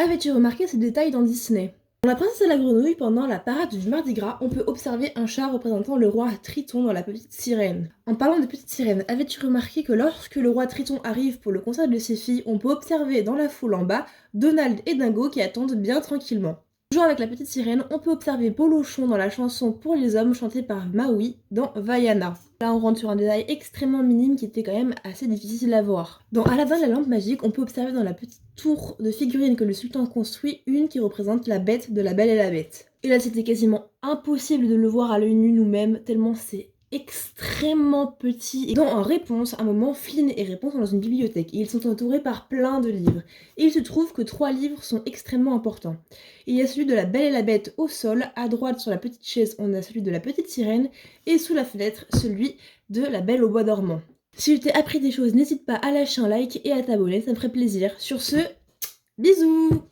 Avais-tu remarqué ce détail dans Disney? Dans La princesse et la grenouille, pendant la parade du Mardi Gras, on peut observer un chat représentant le roi Triton dans La petite sirène. En parlant de petite sirène, avais-tu remarqué que lorsque le roi Triton arrive pour le concert de ses filles, on peut observer dans la foule en bas Donald et Dingo qui attendent bien tranquillement. Toujours avec la petite sirène, on peut observer Polochon dans la chanson Pour les hommes chantée par Maui dans Vaiana. Là, on rentre sur un détail extrêmement minime qui était quand même assez difficile à voir. Dans Aladdin la lampe magique, on peut observer dans la petite tour de figurines que le sultan construit une qui représente la bête de La Belle et la Bête. Et là, c'était quasiment impossible de le voir à l'œil nu nous-mêmes, tellement c'est extrêmement petit. Et dans En Réponse, un moment, Flynn et Réponse sont dans une bibliothèque et ils sont entourés par plein de livres. Et il se trouve que 3 livres sont extrêmement importants. Il y a celui de La Belle et la Bête au sol, à droite sur la petite chaise, on a celui de La Petite Sirène, et sous la fenêtre, celui de La Belle au bois dormant. Si je t'ai appris des choses, n'hésite pas à lâcher un like et à t'abonner, ça me ferait plaisir. Sur ce, bisous!